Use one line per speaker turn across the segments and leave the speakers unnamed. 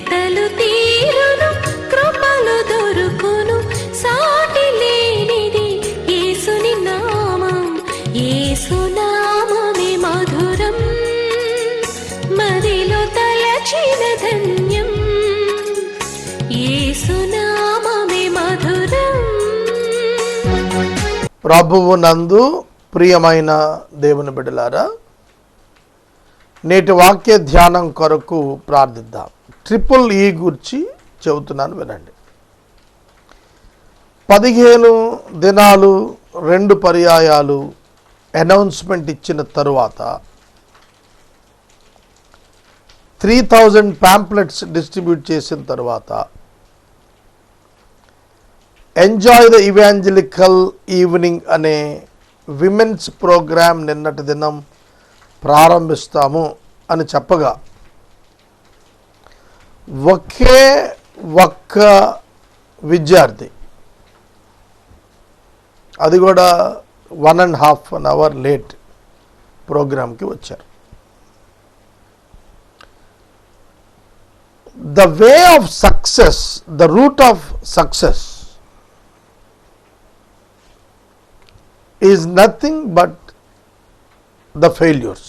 వెతలు తీరును కృపలు దొరుకును సాటి లేనిది యేసుని నామం యేసునామమే మధురం మదిలో తలచిన ధన్యం యేసునామమే మధురం.
ప్రభువు నందు ప్రియమైన దేవుని బిడ్డలారా, నేటి వాక్య ధ్యానం కొరకు ప్రార్థిద్దాం. ట్రిపుల్ ఈ గురించి చెబుతున్నాను వినండి. 15 దినాలు 2 పర్యాయాలు అనౌన్స్మెంట్ ఇచ్చిన తరువాత 3000 ప్యాంప్లెట్స్ డిస్ట్రిబ్యూట్ చేసిన తర్వాత ఎంజాయ్ ద ఇవాంజలికల్ ఈవినింగ్ అనే విమెన్స్ ప్రోగ్రామ్ నిన్నటి దినం ప్రారంభిస్తాము అని చెప్పగా ఒక్క విద్యార్థి, అది కూడా 1.5 hour లేట్ ప్రోగ్రామ్కి వచ్చారు. The way of success, the root of success is nothing but the failures.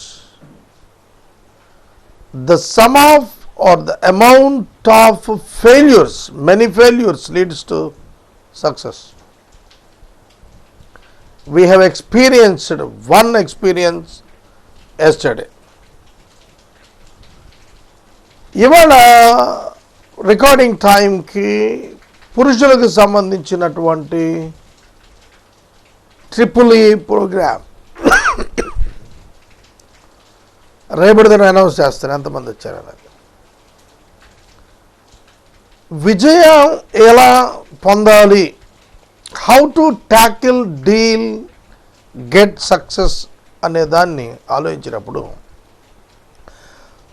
The sum of or the amount of failures, many failures leads to success. We have experienced one experience yesterday. ఇవాళ recording టైంకి పురుషులకు సంబంధించినటువంటి triple E programme రేపటి దినం announce చేస్తాను ఎంతమంది వచ్చారు అలాగే. విజయం ఎలా పొందాలి, how to tackle deal get success అనే దాన్ని ఆలోచించినప్పుడు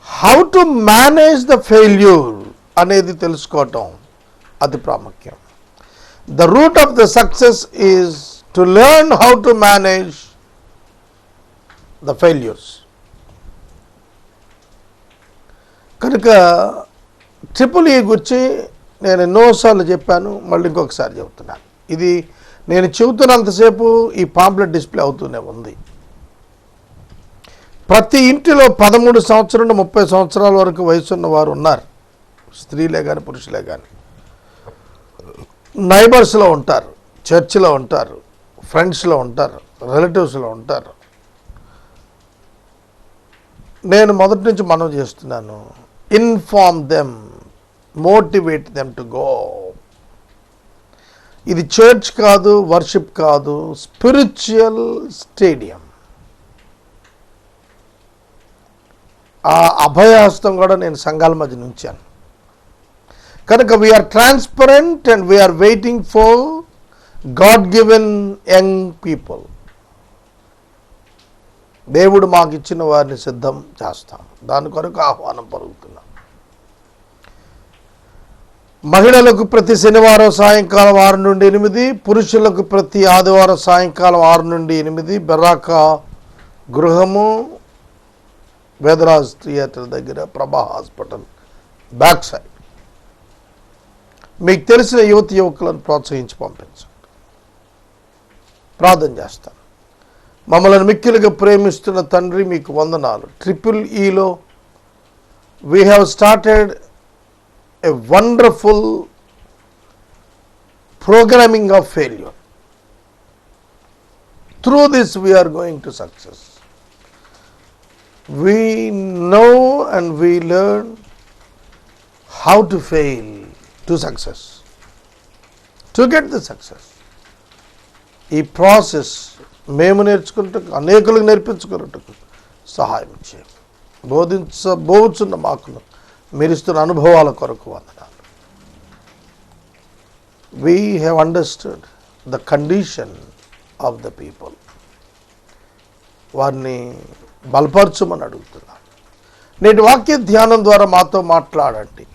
how to manage the failure అనేది తెలుసుకోవటం అతి ప్రాముఖ్యం. The root of the success is to learn how to manage the failures. కనుక ట్రిపుల్ ఈ గురించి నేను ఎన్నోసార్లు చెప్పాను, మళ్ళీ ఇంకొకసారి చెబుతున్నాను. ఇది నేను చెబుతున్నంతసేపు ఈ పాంప్లెట్ డిస్ప్లే అవుతూనే ఉంది. ప్రతి ఇంటిలో 13 సంవత్సరాల నుండి 30 సంవత్సరాల వరకు వయసున్న వారు ఉన్నారు, స్త్రీలే కానీ పురుషులే కానీ. నైబర్స్లో ఉంటారు, చర్చిలో ఉంటారు, ఫ్రెండ్స్లో ఉంటారు, రిలేటివ్స్లో ఉంటారు. నేను మొదటి నుంచి మనవి చేస్తున్నాను, inform them, motivate them to go. ఇది చర్చ్ కాదు, వర్షిప్ కాదు, స్పిరిచువల్ స్టేడియం. ఆ అభయహస్తం కూడా నేను సంఘాల మధ్య ఉంచాను. కనుక we're transparent and we're waiting for God given young people. దేవుడు మాకు ఇచ్చిన వారిని సిద్ధం చేస్తాం, దాని కొరకు ఆహ్వానం పలుకుతున్నాం. మహిళలకు ప్రతి శనివారం సాయంకాలం 6 నుండి 8, పురుషులకు ప్రతి ఆదివారం సాయంకాలం 6 నుండి 8, బెర్రాకా గృహము, వేదరాజ్ థియేటర్ దగ్గర, ప్రభా హాస్పిటల్ బ్యాక్ సైడ్. మీకు తెలిసిన యువకులను ప్రోత్సహించి పంపించండి. ప్రార్థన చేస్తాను. మమ్మల్ని మిక్కిలిగా ప్రేమిస్తున్న తండ్రి, మీకు వందనాలు. ట్రిపుల్ ఈలో we have started a wonderful programming of failure. Through this we are going to success. We know and we learn how to fail to success, to get the success. ఈ ప్రాసెస్ మేము నేర్చుకున్నట్టు అనేకులకు నేర్పించుకున్నట్టు సహాయం చేయండి. బోధించబోచున్న మాకును మీరిస్తున్న అనుభవాల కొరకు వందనాలు. We have understood the condition of the people. వారిని బలపరచమని అడుగుతున్నాను. నేటి వాక్య ధ్యానం ద్వారా మాతో మాట్లాడండి.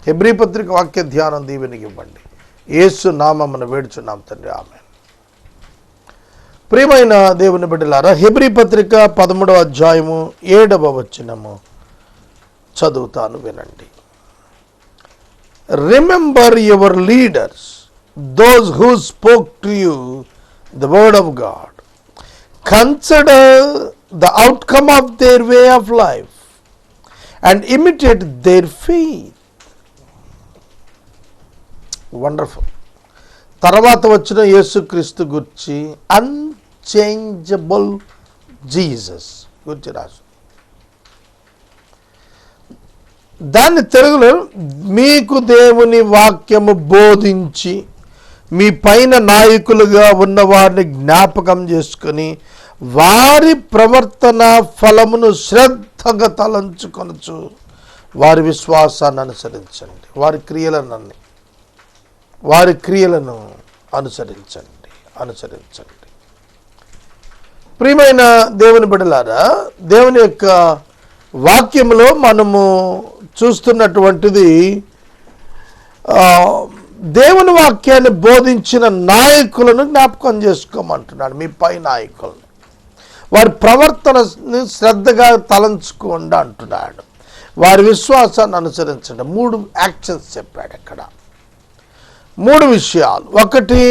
హెబ్రీ పత్రిక వాక్య ధ్యానం దీవెనకి ఇవ్వండి. యేసు నామమున వేడుచున్నాం తండ్రి, ఆమేన్. ప్రియమైన దేవుని బిడ్డలారా, హెబ్రీ పత్రిక 13వ అధ్యాయము 7వ వచనము చదువుతాను, వినండి. remember your leaders, those who spoke to you the word of God. Consider the outcome of their way of life and imitate their faith. Wonderful. తర్వాత వచ్చిన యేసుక్రీస్తు గురించి అన్చేంజబుల్ జీసస్ గురించి రాసు. దాన్ని తెలుగులో మీకు దేవుని వాక్యము బోధించి మీ పైన నాయకులుగా ఉన్న వారిని జ్ఞాపకం చేసుకొని వారి ప్రవర్తన ఫలమును శ్రద్ధగా తలంచుకొనచ్చు వారి విశ్వాసాన్ని అనుసరించండి, వారి క్రియలను అనుసరించండి. ప్రియమైన దేవుని బిడ్డలారా, దేవుని యొక్క వాక్యములో మనము చూస్తున్నటువంటిది దేవుని వాక్యాన్ని బోధించిన నాయకులను జ్ఞాపకం చేసుకోమంటున్నాడు. మీ పై నాయకులను వారి ప్రవర్తనని శ్రద్ధగా తలంచుకోండి అంటున్నాడు. వారి విశ్వాసాన్ని అనుసరించండి. 3 యాక్షన్స్ చెప్పాడు అక్కడ, 3 విషయాలు. ఒకటి,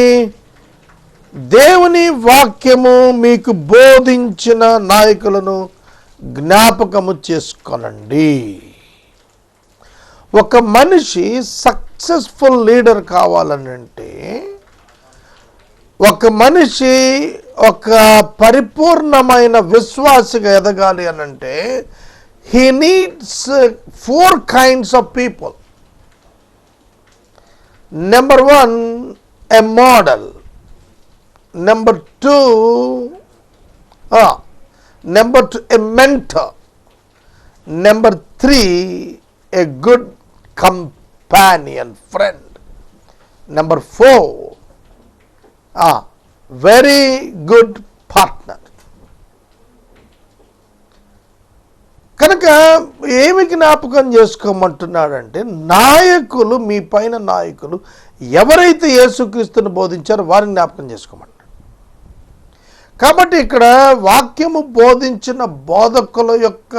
దేవుని వాక్యము మీకు బోధించిన నాయకులను జ్ఞాపకము చేసుకోనండి. ఒక మనిషి సక్సెస్ఫుల్ లీడర్ కావాలనంటే, ఒక మనిషి ఒక పరిపూర్ణమైన విశ్వాసిగా ఎదగాలి అనంటే, he needs 4 kinds of people. Number 1, a model. Number 2, a mentor. Number 3, a good companion, friend. Number 4, very good partner. కనుక ఏమి జ్ఞాపకం చేసుకోమంటున్నాడంటే, నాయకులు, మీ పైన నాయకులు ఎవరైతే యేసుక్రీస్తుని బోధించారో వారిని జ్ఞాపకం చేసుకోమంటాడు. కాబట్టి ఇక్కడ వాక్యము బోధించిన బోధకుల యొక్క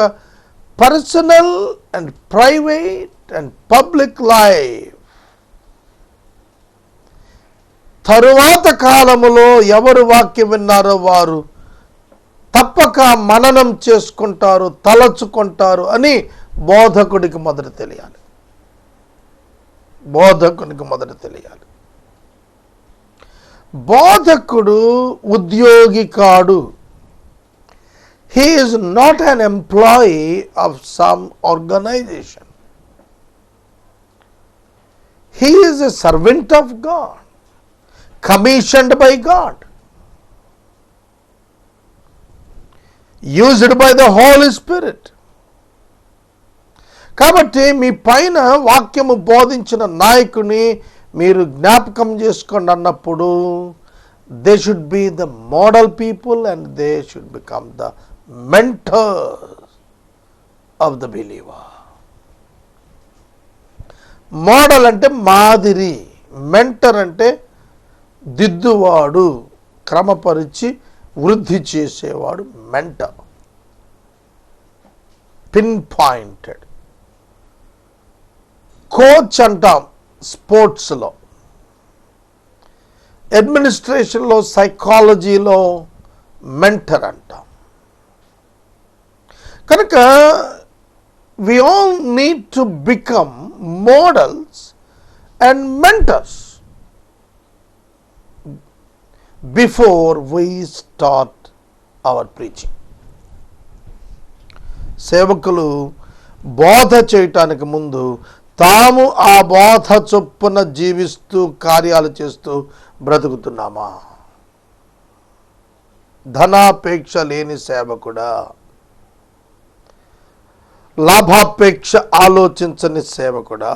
personal and private and public life తరువాత కాలములో ఎవరు వాక్యం విన్నారో వారు తప్పక మననం చేసుకుంటారు, తలచుకుంటారు అని బోధకుడికి మొదట తెలియాలి. బోధకుడు ఉద్యోగి కాడు. He is not an employee of some organization. He is a servant of God, commissioned by God, used by the Holy Spirit. కాబట్టి మీ పైన వాక్యము బోధించిన నాయకుని మీరు జ్ఞాపకం చేసుకోండి అన్నప్పుడు, they should be the model people and they should become the mentors of the believer. Model అంటే మాదిరి, మెంటర్ అంటే దిద్దువాడు, క్రమపరిచి వృద్ధి చేసేవాడు మెంటర్. Pin pointed. కోచ్ అంటాం స్పోర్ట్స్లో, అడ్మినిస్ట్రేషన్లో, సైకాలజీలో మెంటర్ అంటాం. కనుక we all need to become models and mentors before we start our preaching. సేవకులు బోధ చేయటానికి ముందు తాము ఆ బోధ చొప్పున జీవిస్తూ కార్యాలు చేస్తూ బ్రతుకుతున్నామా? ధనాపేక్ష లేని సేవకుడా, లాభాపేక్ష ఆలోచించని సేవకుడా,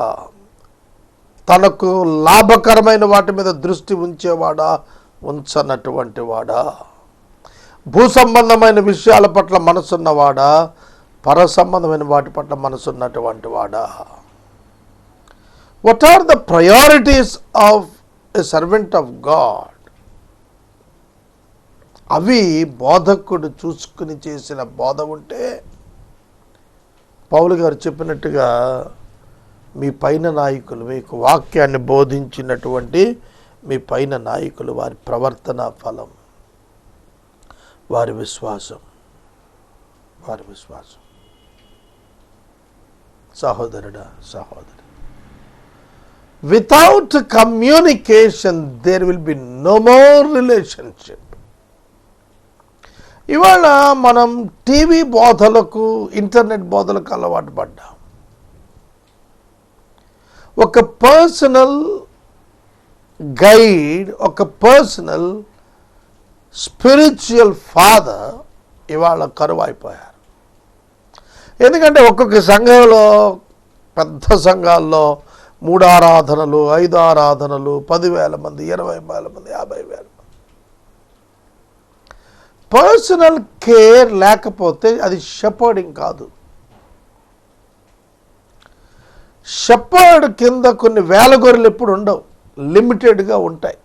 తనకు లాభకరమైన వాటి మీద దృష్టి ఉంచేవాడా, ఉంచనటువంటి వాడా, భూ సంబంధమైన విషయాల పట్ల మనసున్నవాడా, పర సంబంధమైన వాటి పట్ల మనసున్నటువంటి వాడా? What are the priorities of a servant of God? అవి బోధకుడు చూసుకుని చేసిన బోధ ఉంటే, పౌలు గారు చెప్పినట్టుగా మీ పైన నాయకులు, మీకు వాక్యాన్ని బోధించినటువంటి మీ పైన నాయకులు, వారి ప్రవర్తన ఫలం, వారి విశ్వాసం. సహోదరుడా, సహోదరి, without communication there will be no more relationship. ఇవాళ మనం టీవీ బోధలకు, ఇంటర్నెట్ బోధలకు అలవాటు పడ్డాం. ఒక పర్సనల్ గైడ్, ఒక పర్సనల్ స్పిరిచువల్ ఫాదర్ ఇవాళ కరువైపోయారు. ఎందుకంటే ఒక్కొక్క సంఘంలో, పెద్ద సంఘాల్లో 3 ఆరాధనలు, 5 ఆరాధనలు, 10,000 మంది, 20,000 మంది, 50,000 మంది. పర్సనల్ కేర్ లేకపోతే అది షెపర్డింగ్ కాదు. షెపర్డ్ కింద కొన్ని వేల గొర్రెలు ఎప్పుడు ఉండవు, లిమిటెడ్గా ఉంటాయి.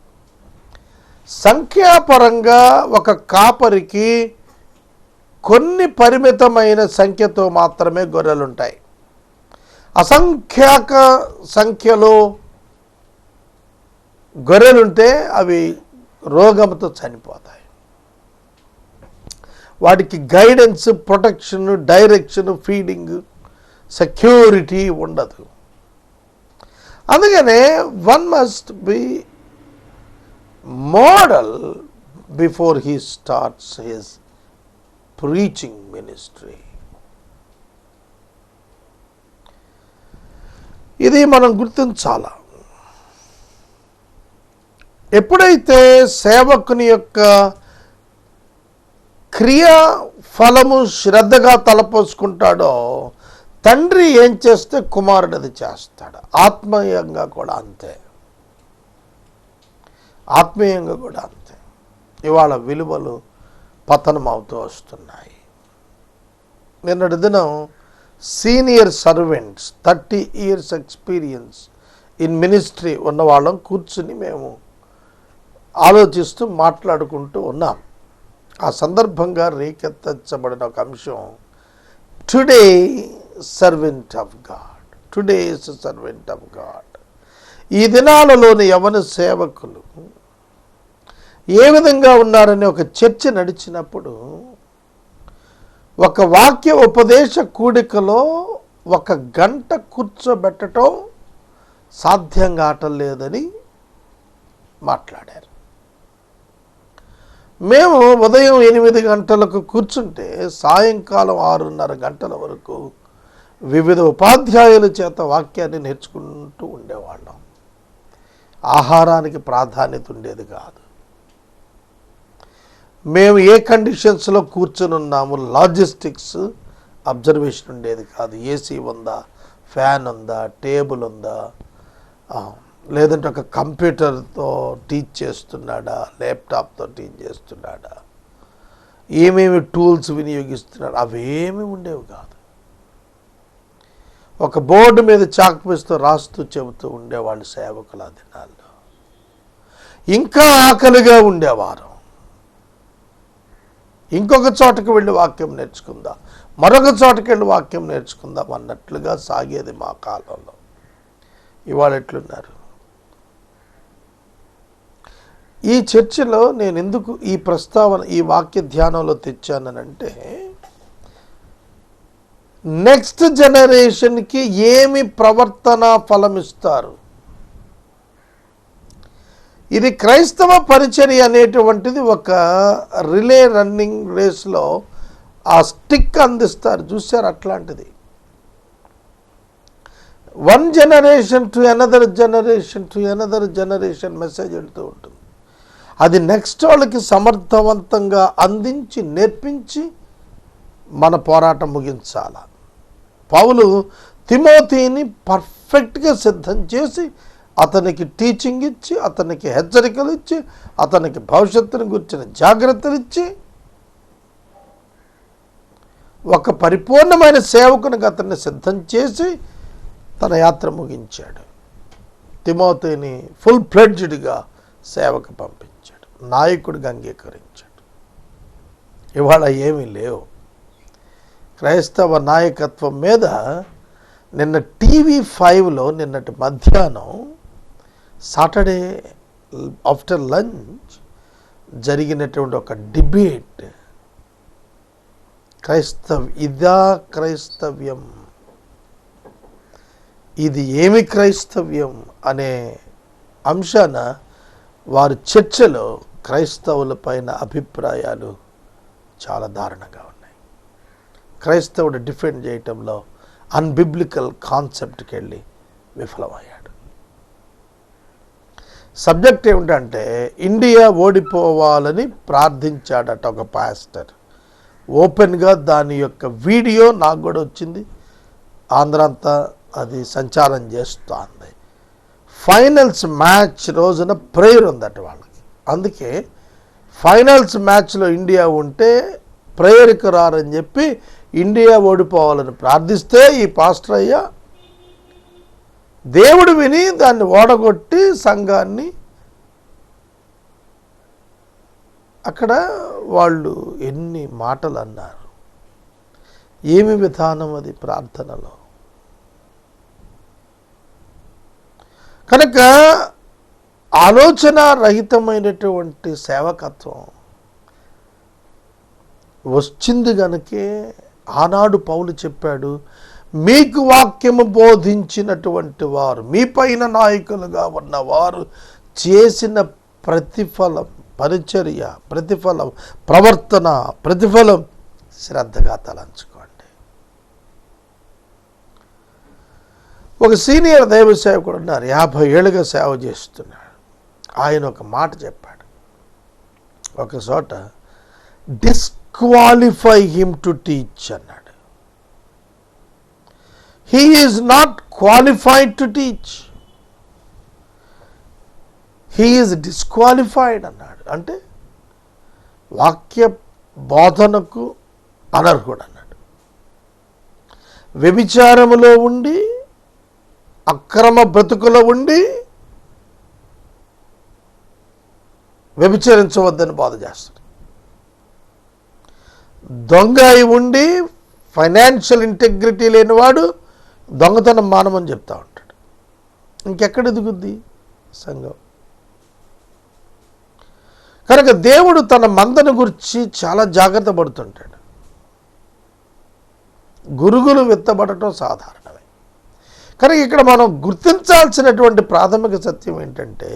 సంఖ్యాపరంగా ఒక కాపరికి కొన్ని పరిమితమైన సంఖ్యతో మాత్రమే గొర్రెలు ఉంటాయి. అసంఖ్యాక సంఖ్యలో గొర్రెలుంటే అవి రోగంతో చనిపోతాయి. వాటికి guidance, protection, direction, feeding, security ఉండదు. అందుకనే one must be model before he starts his preaching ministry. ఇది మనం గుర్తించాలా. ఎప్పుడైతే సేవకుని యొక్క క్రియా ఫలము శ్రద్ధగా తలపోసుకుంటాడో, తండ్రి ఏం చేస్తే కుమారుడు అది చేస్తాడు. ఆత్మీయంగా కూడా అంతే, ఆత్మీయంగా కూడా అంతే. ఇవాళ విలువలు పతనం అవుతూ వస్తున్నాయి. నిన్నటి దినం senior servants, 30 years experience in ministry ఉన్నవాళ్ళం కూర్చుని మేము ఆలోచిస్తూ మాట్లాడుకుంటూ ఉన్నాం. ఆ సందర్భంగా రేకెత్తబడిన ఒక అంశం, today servant of God, today is servant of God. ఈ దినాలలోని యవన సేవకులు ఏ విధంగా ఉన్నారని ఒక చర్చ నడిచినప్పుడు, ఒక వాక్య ఉపదేశ కూడికలో 1 గంట కూర్చోబెట్టడం సాధ్యం కావటం లేదని మాట్లాడారు. మేము ఉదయం 8 గంటలకు కూర్చుంటే సాయంకాలం 6:30 గంటల వరకు వివిధ ఉపాధ్యాయుల చేత వాక్యాన్ని నేర్చుకుంటూ ఉండేవాళ్ళం. ఆహారానికి ప్రాధాన్యత ఉండేది కాదు. మేము ఏ కండిషన్స్లో కూర్చొని ఉన్నాము, లాజిస్టిక్స్ అబ్జర్వేషన్ ఉండేది కాదు. ఏసీ ఉందా, ఫ్యాన్ ఉందా, టేబుల్ ఉందా, లేదంటే ఒక కంప్యూటర్తో టీచ్ చేస్తున్నాడా, ల్యాప్టాప్తో టీచ్ చేస్తున్నాడా, ఏమేమి టూల్స్ వినియోగిస్తున్నాడు, అవేమీ ఉండేవి కాదు. ఒక బోర్డు మీద చాక్ పీస్తో రాస్తూ చెబుతూ ఉండేవాళ్ళు సేవకులు ఆ దినాల్లో. ఇంకా ఆకలిగా ఉండేవారు. ఇంకొక చోటకి వెళ్ళి వాక్యం నేర్చుకుందాం, మరొక చోటకి వెళ్ళి వాక్యం నేర్చుకుందాం అన్నట్లుగా సాగేది మా కాలంలో. ఇవాళ ఎట్లున్నారు? ఈ చర్చలో నేను ఎందుకు ఈ ప్రస్తావన, ఈ వాక్య ధ్యానంలో తెచ్చానంటే, నెక్స్ట్ జనరేషన్కి ఏమి ప్రవర్తన ఫలమిస్తారు. ఇది క్రైస్తవ పరిచర్య అనేటువంటిది ఒక రిలే రన్నింగ్ రేస్లో ఆ స్టిక్ అందిస్తారు చూసారు, అట్లాంటిది. 1 generation to another generation to another generation message వెళ్తూ ఉంటుంది. అది నెక్స్ట్ వాళ్ళకి సమర్థవంతంగా అందించి నేర్పించి మన పోరాటం ముగించాల. పౌలు తిమోతిని పర్ఫెక్ట్గా సిద్ధం చేసి అతనికి టీచింగ్ ఇచ్చి, అతనికి హెచ్చరికలు ఇచ్చి, అతనికి భవిష్యత్తును గురించిన జాగ్రత్తలు ఇచ్చి, ఒక పరిపూర్ణమైన సేవకునికి అతన్ని సిద్ధం చేసి తన యాత్ర ముగించాడు. తిమోతిని ఫుల్ ఫ్లెడ్జ్డ్గా సేవకు పంపించాడు, నాయకుడిగా అంగీకరించాడు. ఇవాళ ఏమీ లేవు. క్రైస్తవ నాయకత్వం మీద నిన్న TV5లో నిన్నటి మధ్యాహ్నం సాటర్డే ఆఫ్టర్ లంచ్ జరిగినటువంటి ఒక డిబేట్, క్రైస్తవ్యం, ఇది ఏమి క్రైస్తవ్యం అనే అంశాన వారి చర్చలో క్రైస్తవుల పైన అభిప్రాయాలు చాలా దారుణంగా ఉన్నాయి. క్రైస్తవుడు డిఫెండ్ చేయటంలో అన్బిబ్లికల్ కాన్సెప్ట్కి వెళ్ళి విఫలమయ్యాడు. సబ్జెక్ట్ ఏమిటంటే ఇండియా ఓడిపోవాలని ప్రార్థించాడట ఒక పాస్టర్. ఓపెన్గా దాని యొక్క వీడియో నాకు కూడా వచ్చింది, ఆంధ్ర అంతా అది సంచారం చేస్తుంది. ఫైనల్స్ మ్యాచ్ రోజున ప్రేయర్ ఉందట వాళ్ళకి. అందుకే ఫైనల్స్ మ్యాచ్లో ఇండియా ఉంటే ప్రేయర్కి రారని చెప్పి ఇండియా ఓడిపోవాలని ప్రార్థిస్తే ఈ పాస్టర్ అయ్యా దేవుడు విని దాన్ని ఓడగొట్టి సంఘాన్ని అక్కడ వాళ్ళు ఎన్ని మాటలు అన్నారు. ఏమి విధానం అది ప్రార్థనలో. కనుక ఆలోచన రహితమైనటువంటి సేవకత్వం వచ్చింది కనుకే ఆనాడు పౌలు చెప్పాడు, మీకు వాక్యము బోధించినటువంటి వారు, మీ పైన నాయకులుగా ఉన్నవారు చేసిన ప్రతిఫలం, పరిచర్య ప్రతిఫలం, ప్రవర్తన ప్రతిఫలం శ్రద్ధగా తలంచుకోండి. ఒక సీనియర్ దైవ సేవకుడు ఉన్నారు, 50 ఏళ్ళుగా సేవ చేస్తున్నాడు. ఆయన ఒక మాట చెప్పాడు, ఒక చోట డిస్క్వాలిఫై హిమ్ టు టీచ్ అన్నాడు. He is not qualified to teach. He is disqualified అన్నాడు. అంటే వాక్య బోధనకు అనర్హుడు అన్నాడు. వ్యభిచారములో ఉండి, అక్రమ బ్రతుకులో ఉండి వ్యభిచరించవద్దని బోధ చేస్తాడు. దొంగ అయి ఉండి ఫైనాన్షియల్ ఇంటెగ్రిటీ లేనివాడు దొంగతనం మానమని చెప్తా ఉంటాడు. ఇంకెక్కడ ఎదుగుద్ది సంఘం? కనుక దేవుడు తన మందను గురించి చాలా జాగ్రత్త పడుతుంటాడు. గురుగులు విత్తబడటం సాధారణమే. కనుక ఇక్కడ మనం గుర్తించాల్సినటువంటి ప్రాథమిక సత్యం ఏంటంటే,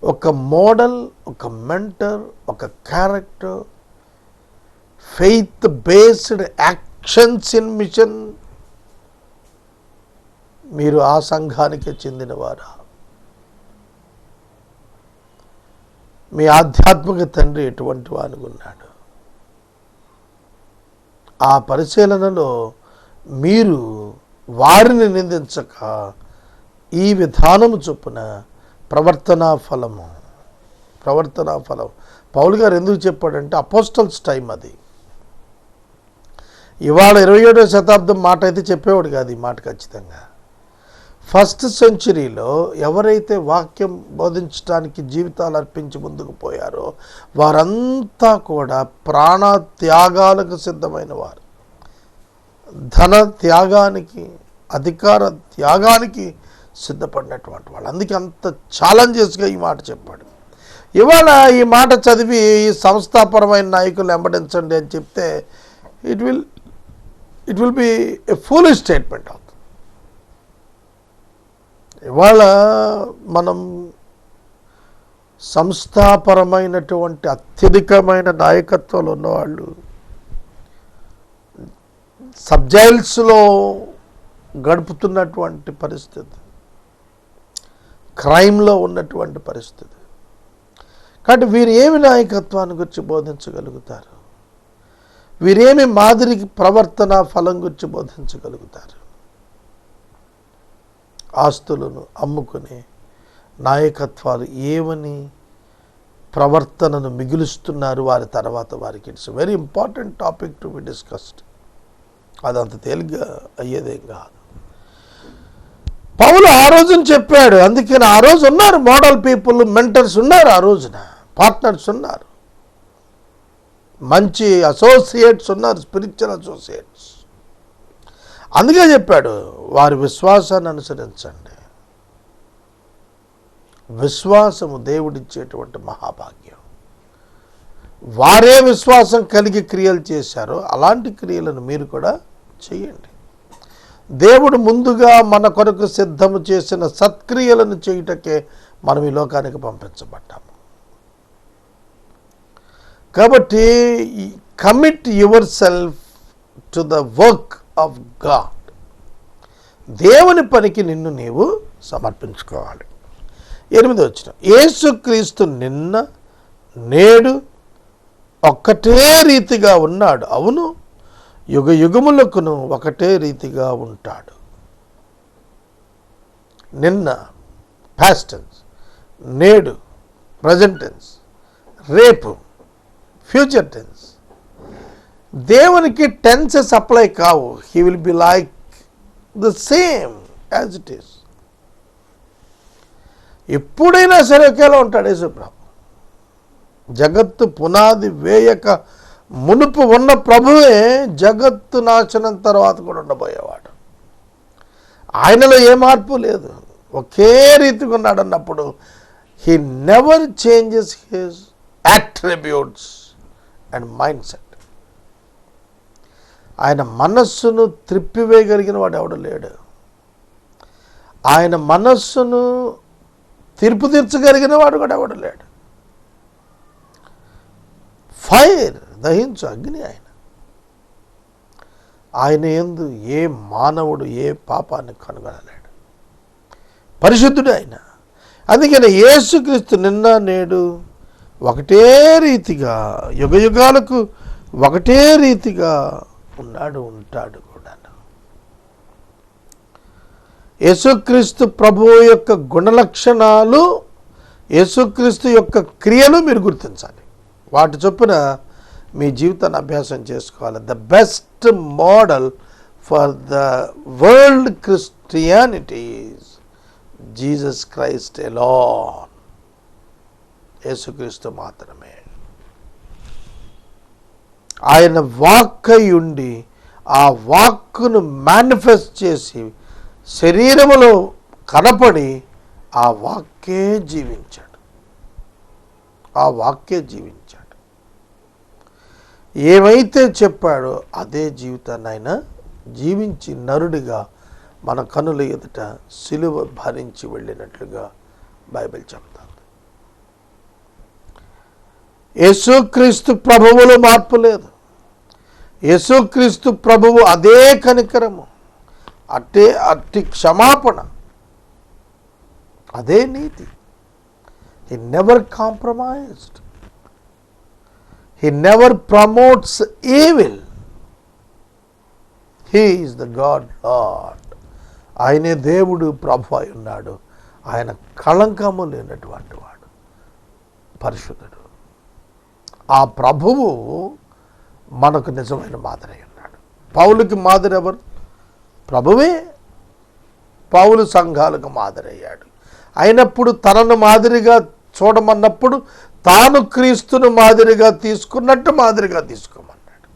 ఒక మోడల్, ఒక మెంటర్, ఒక character, faith based actions in mission. మీరు ఆ సంఘానికి చెందినవారా? మీ ఆధ్యాత్మిక తండ్రి ఎటువంటి వానికి ఉన్నాడు? ఆ పరిశీలనలో మీరు వారిని నిందించక ఈ విధానము చొప్పున ప్రవర్తనా ఫలం పౌలు గారు ఎందుకు చెప్పాడంటే, అపోస్టల్స్ టైం అది. ఇవాళ 27వ శతాబ్దం మాట అయితే చెప్పేవాడు కాదు ఈ మాట ఖచ్చితంగా. ఫస్ట్ సెంచరీలో ఎవరైతే వాక్యం బోధించడానికి జీవితాలు అర్పించి ముందుకు పోయారో వారంతా కూడా ప్రాణ త్యాగాలకు సిద్ధమైన వారు, ధన త్యాగానికి, అధికార త్యాగానికి సిద్ధపడినటువంటి వాళ్ళు. అందుకే అంత ఛాలెంజెస్గా ఈ మాట చెప్పాడు. ఇవాళ ఈ మాట చదివి ఈ సంస్థాపరమైన నాయకులు వెంబడించండి అని చెప్తే it will be a foolish statement అవుతుంది. ఇవాళ మనం సంస్థాపరమైనటువంటి అత్యధికమైన నాయకత్వాలు ఉన్నవాళ్ళు సబ్జైల్స్లో గడుపుతున్నటువంటి పరిస్థితి, క్రైమ్లో ఉన్నటువంటి పరిస్థితి. కాబట్టి వీరు ఏమి నాయకత్వాన్ని గురించి బోధించగలుగుతారు? వీరేమి మాదిరి ప్రవర్తన ఫలం గురించి బోధించగలుగుతారు? ఆస్తులను అమ్ముకునే నాయకత్వాలు ఏమని ప్రవర్తనను మిగులుస్తున్నారు వారి తర్వాత వారికి? It's very important topic to be discussed. అదంత తేలిగ్గా అయ్యేదేం కాదు. పౌలు ఆ రోజున చెప్పాడు. అందుకని ఆ రోజు ఉన్నారు మోడల్ పీపుల్, మెంటర్స్ ఉన్నారు, ఆ రోజున పార్ట్నర్స్ ఉన్నారు, మంచి అసోసియేట్స్ ఉన్నారు, స్పిరిచువల్ అసోసియేట్స్. అందుకే చెప్పాడు, వారి విశ్వాసాన్ని అనుసరించండి. విశ్వాసము దేవుడిచ్చేటువంటి మహాభాగ్యం. వారే విశ్వాసం కలిగి క్రియలు చేశారో అలాంటి క్రియలను మీరు కూడా చేయండి. దేవుడు ముందుగా మన కొరకు సిద్ధము చేసిన సత్క్రియలను చేయుటకే మనం ఈ లోకానికి పంపించబడ్డాము. కాబట్టి commit your self to the work of God. దేవుని పనికి నిన్ను నీవు సమర్పించుకోవాలి. 8వ వచనం, యేసుక్రీస్తు నిన్న నేడు ఒక్కటే రీతిగా ఉన్నాడు. అవును, యుగ యుగములకును ఒకటే రీతిగా ఉంటాడు. నిన్న పాస్ట్ టెన్స్, నేడు ప్రజెంట్ టెన్స్, రేపు ఫ్యూచర్ టెన్స్. దేవునికి టెన్సెస్ అప్లై కావు. He will be like the same as it is. ఎప్పుడైనా సరే ఒకేలా ఉంటాడు యేసుప్రభు. జగత్తు పునాది వేయక మునుపు ఉన్న ప్రభువే జగత్తు నాశనం తర్వాత కూడా ఉండబోయేవాడు. ఆయనలో ఏ మార్పు లేదు, ఒకే రీతిగా ఉన్నాడు అన్నప్పుడు he never changes his attributes and mind set. ఆయన మనస్సును త్రిప్పివేయగలిగిన వాడు ఎవడు లేడు. ఆయన మనస్సును తీర్పు తీర్చగలిగిన వాడు కూడా ఎవడు లేడు. ఫైర్, దహించు అగ్ని ఆయన. ఆయన యందు ఏ మానవుడు ఏ పాపాన్ని కనుగొనలేడు. పరిశుద్ధుడు ఆయన. అందుకని యేసుక్రీస్తు నిన్న నేడు ఒకటే రీతిగా యుగయుగాలకు ఒకటే రీతిగా ఉన్నాడు, ఉంటాడు కూడా. యేసుక్రీస్తు ప్రభువు యొక్క గుణలక్షణాలు, యేసుక్రీస్తు యొక్క క్రియలు మీరు గుర్తించాలి. వాటి చొప్పున మీ జీవితాన్ని అభ్యాసం చేసుకోవాలి. The best model for the world Christianity is Jesus Christ alone. యేసుక్రీస్తు మాత్రమే. ఆయన వాక్కై ఉండి ఆ వాక్కును మేనిఫెస్ట్ చేసి శరీరములో కనపడి ఆ వాక్కే జీవించాడు. ఆ వాక్యే జీవించాడు. ఏమైతే చెప్పాడో అదే జీవితాన్ని ఆయన జీవించి నరుడిగా మన కనుల ఎదుట సిలువ భరించి వెళ్ళినట్లుగా బైబిల్ చెప్తుంది. యేసుక్రీస్తు ప్రభువులో మార్పు లేదు. యేసుక్రీస్తు ప్రభువు అదే కనికరము, అట్టి క్షమాపణ, అదే నీతి. He never compromised. He never promotes evil. He is the God Lord. ఆయనే దేవుడు, ప్రభు అయి ఉన్నాడు. ఆయన కళంకము లేనటువంటి వాడు, పరిశుద్ధుడు. ఆ ప్రభువు మనకు నిజమైన మాదిరి ఉన్నాడు. పౌలుకి మాదిరి ఎవరు? ప్రభువే. పౌలు సంఘాలకు మాదిరి అయ్యాడు. అయినప్పుడు తనను మాదిరిగా చూడమన్నప్పుడు తాను క్రీస్తును మాదిరిగా తీసుకున్నట్టు మాదిరిగా తీసుకోమన్నాడు.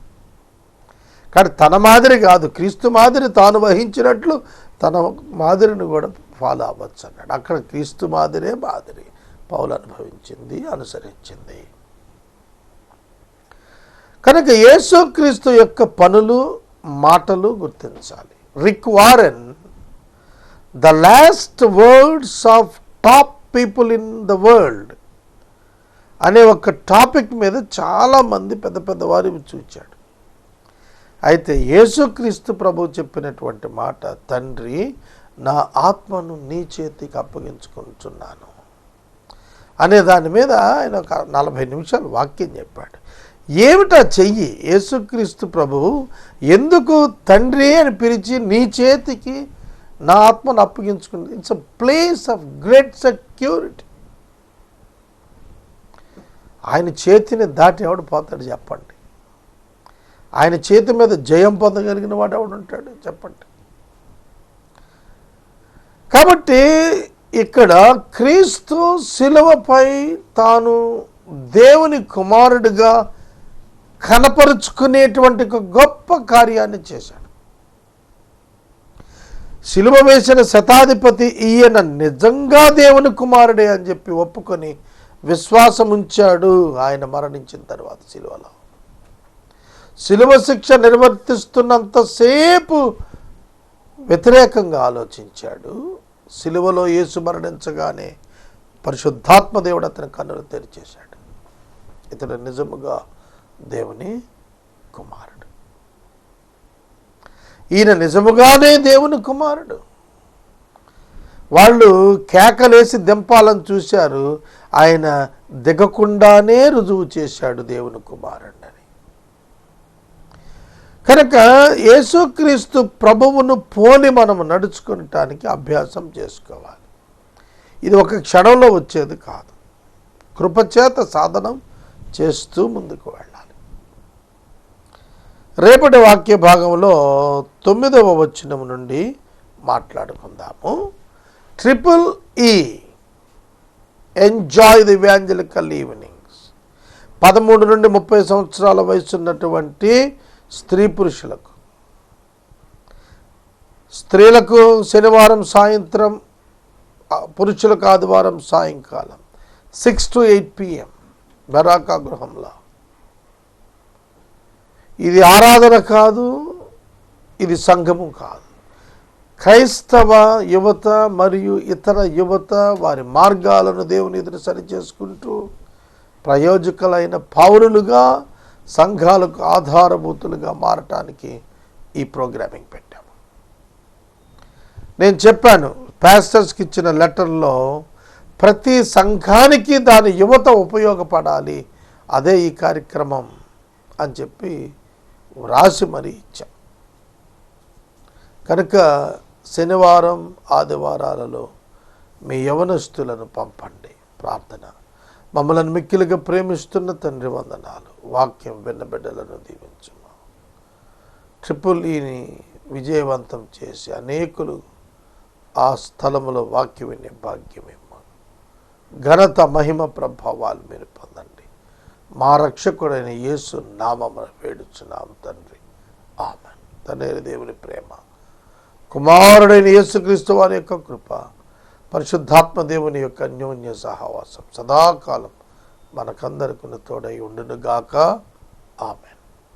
కానీ తన మాదిరి కాదు, క్రీస్తు మాదిరి తాను వహించినట్లు తన మాదిరిని కూడా ఫాలో అవ్వచ్చు అన్నాడు. అక్కడ క్రీస్తు మాదిరే మాదిరి పౌలు అనుభవించింది, అనుసరించింది. కనుక యేసుక్రీస్తు యొక్క పనులు, మాటలు గుర్తించాలి. Rick Warren, the last words of top people in the world అనే ఒక టాపిక్ మీద చాలామంది పెద్ద పెద్ద వారు చూచాడు. అయితే యేసుక్రీస్తు ప్రభు చెప్పినటువంటి మాట, తండ్రి నా ఆత్మను నీ చేతికి అప్పగించుకుంటున్నాను అనే దాని మీద ఆయన ఒక 40 నిమిషాలు వాక్యం చెప్పాడు. ఏమిటా చెయ్యి? యేసుక్రీస్తు ప్రభువు ఎందుకు తండ్రి అని పిలిచి నీ చేతికి నా ఆత్మను అప్పగించుకుంది? It's a place of great security. ఆయన చేతిని దాటి ఎవడు పోతాడు చెప్పండి? ఆయన చేతి మీద జయం పొందగలిగిన వాడు ఎవడు ఉంటాడు చెప్పండి? కాబట్టి ఇక్కడ క్రీస్తు శిలువపై తాను దేవుని కుమారుడిగా కనపరుచుకునేటువంటి ఒక గొప్ప కార్యాన్ని చేశాడు. సిలువ వేసిన శతాధిపతి ఈయన నిజంగా దేవుని కుమారుడే అని చెప్పి ఒప్పుకొని విశ్వాసం ఉంచాడు. ఆయన మరణించిన తర్వాత సిలువలో సిలువ శిక్ష నిర్వర్తిస్తున్నంతసేపు వ్యతిరేకంగా ఆలోచించాడు. సిలువలో యేసు మరణించగానే పరిశుద్ధాత్మ దేవుడు అతని కన్నులు తెరిచేశాడు. ఇతడు నిజముగా దేవుని కుమారుడు. ఈయన నిజముగానే దేవుని కుమారుడు. వాళ్ళు కేకలేసి దింపాలని చూశారు, ఆయన దిగకుండానే రుజువు చేశాడు దేవుని కుమారుడని. కనుక యేసుక్రీస్తు ప్రభువును పోలి మనము నడుచుకోవటానికి అభ్యాసం చేసుకోవాలి. ఇది ఒక క్షణంలో వచ్చేది కాదు. కృపచేత సాధనం చేస్తూ ముందుకు వెళ్ళాలి. రేపటి వాక్య భాగంలో 9వ వచనం నుండి మాట్లాడుకుందాము. EEE enjoy the evangelical evenings. 13 నుండి 30 సంవత్సరాల వయసు ఉన్నటువంటి స్త్రీ పురుషులకు, స్త్రీలకు శనివారం సాయంత్రం, పురుషులకు ఆదివారం సాయంకాలం 6 to 8 PM బరాకా గృహంలో. ఇది ఆరాధన కాదు, ఇది సంఘము కాదు. క్రైస్తవ యువత మరియు ఇతర యువత వారి మార్గాలను దేవుని ఎదురు సరి చేసుకుంటూ ప్రయోజకులైన పౌరులుగా, సంఘాలకు ఆధారభూతులుగా మారటానికి ఈ ప్రోగ్రామింగ్ పెట్టాము. నేను చెప్పాను, పాస్టర్స్కి ఇచ్చిన లెటర్లో ప్రతి సంఘానికి దాని యువత ఉపయోగపడాలి, అదే ఈ కార్యక్రమం అని చెప్పి వ్రాసి మరీ ఇచ్చాం. కనుక శనివారం ఆదివారాలలో మీ యవనస్తులను పంపండి. ప్రార్థన. మమ్మల్ని మిక్కిలిగా ప్రేమిస్తున్న తండ్రి వందనాలు. వాక్యం విన్న బిడ్డలను దీవించుము. EEEని విజయవంతం చేసి అనేకులు ఆ స్థలములో వాక్యం వినే భాగ్యమేమో. ఘనత మహిమ ప్రభావాలు మీరు పొందండి. మా రక్షకుడైన యేసు నామమున వేడుచున్నాం తండ్రి. ఆమేన్. తండ్రి దేవుని ప్రేమ, కుమారుడైన యేసుక్రీస్తు వారి యొక్క కృప, పరిశుద్ధాత్మ దేవుని యొక్క అన్యోన్య సహవాసం సదాకాలం మనకందరికి తోడై ఉండునుగాక. ఆమేన్.